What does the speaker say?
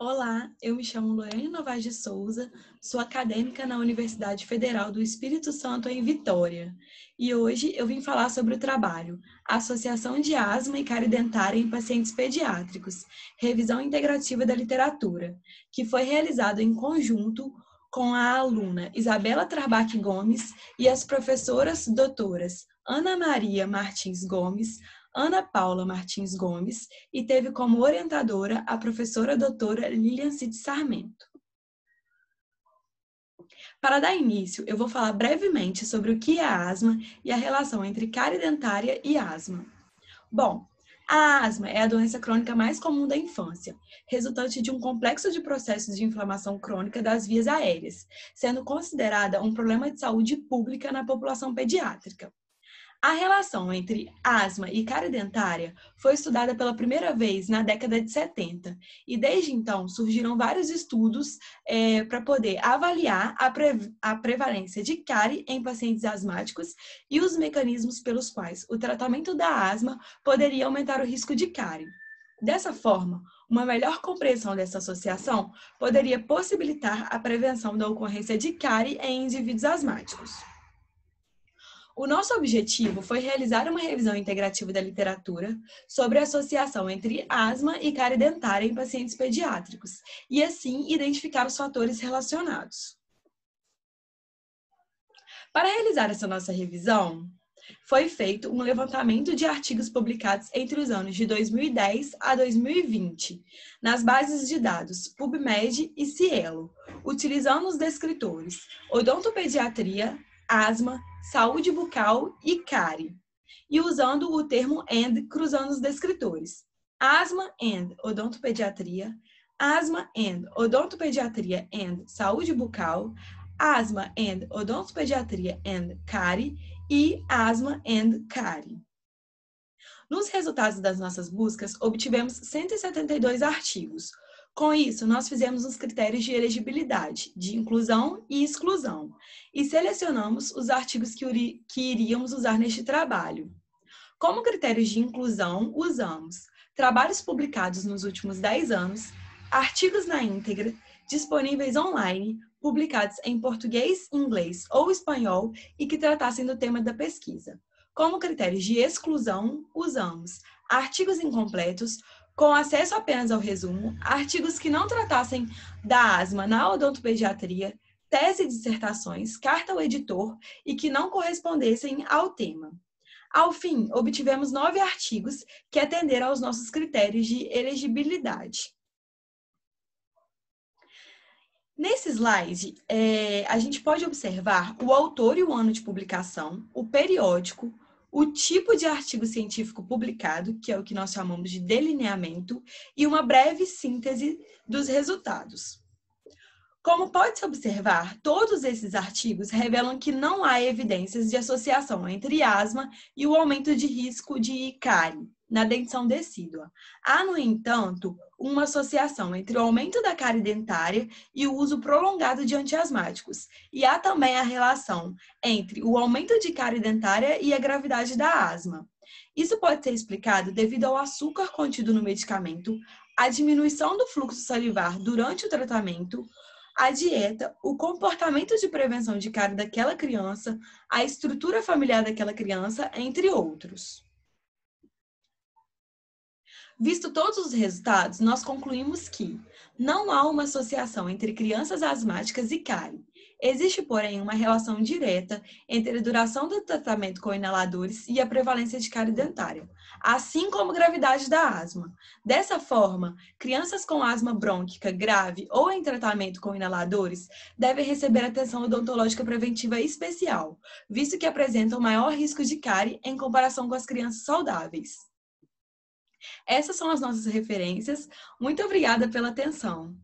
Olá, eu me chamo Lorene Novaes de Souza, sou acadêmica na Universidade Federal do Espírito Santo, em Vitória. E hoje eu vim falar sobre o trabalho Associação de Asma e Cárie Dentária em Pacientes Pediátricos, Revisão Integrativa da Literatura, que foi realizado em conjunto com a aluna Isabela Trarbach Gomes e as professoras doutoras Ana Maria Martins Gomes, Ana Paula Martins Gomes e teve como orientadora a professora doutora Lilian Cid Sarmento. Para dar início, eu vou falar brevemente sobre o que é a asma e a relação entre cárie dentária e asma. Bom, a asma é a doença crônica mais comum da infância, resultante de um complexo de processos de inflamação crônica das vias aéreas, sendo considerada um problema de saúde pública na população pediátrica. A relação entre asma e cárie dentária foi estudada pela primeira vez na década de 70 e desde então surgiram vários estudos para poder avaliar a prevalência de cárie em pacientes asmáticos e os mecanismos pelos quais o tratamento da asma poderia aumentar o risco de cárie. Dessa forma, uma melhor compreensão dessa associação poderia possibilitar a prevenção da ocorrência de cárie em indivíduos asmáticos. O nosso objetivo foi realizar uma revisão integrativa da literatura sobre a associação entre asma e cárie dentária em pacientes pediátricos e, assim, identificar os fatores relacionados. Para realizar essa nossa revisão, foi feito um levantamento de artigos publicados entre os anos de 2010 a 2020, nas bases de dados PubMed e Cielo, utilizando os descritores odontopediatria, asma, saúde bucal e cárie, e usando o termo AND cruzando os descritores. Asma and odontopediatria, asma and odontopediatria and saúde bucal, asma and odontopediatria and cárie e asma and cárie. Nos resultados das nossas buscas, obtivemos 172 artigos. Com isso, nós fizemos os critérios de elegibilidade, de inclusão e exclusão, e selecionamos os artigos que iríamos usar neste trabalho. Como critérios de inclusão, usamos trabalhos publicados nos últimos 10 anos, artigos na íntegra, disponíveis online, publicados em português, inglês ou espanhol e que tratassem do tema da pesquisa. Como critérios de exclusão, usamos artigos incompletos, com acesso apenas ao resumo, artigos que não tratassem da asma na odontopediatria, tese e dissertações, carta ao editor e que não correspondessem ao tema. Ao fim, obtivemos 9 artigos que atenderam aos nossos critérios de elegibilidade. Nesse slide, a gente pode observar o autor e o ano de publicação, o periódico, o tipo de artigo científico publicado, que é o que nós chamamos de delineamento, e uma breve síntese dos resultados. Como pode-se observar, todos esses artigos revelam que não há evidências de associação entre asma e o aumento de risco de cárie na dentição decídua. Há, no entanto, uma associação entre o aumento da cárie dentária e o uso prolongado de antiasmáticos. E há também a relação entre o aumento de cárie dentária e a gravidade da asma. Isso pode ser explicado devido ao açúcar contido no medicamento, a diminuição do fluxo salivar durante o tratamento, a dieta, o comportamento de prevenção de cárie daquela criança, a estrutura familiar daquela criança, entre outros. Visto todos os resultados, nós concluímos que não há uma associação entre crianças asmáticas e cárie. Existe, porém, uma relação direta entre a duração do tratamento com inaladores e a prevalência de cárie dentária, assim como a gravidade da asma. Dessa forma, crianças com asma brônquica grave ou em tratamento com inaladores devem receber atenção odontológica preventiva especial, visto que apresentam maior risco de cárie em comparação com as crianças saudáveis. Essas são as nossas referências. Muito obrigada pela atenção.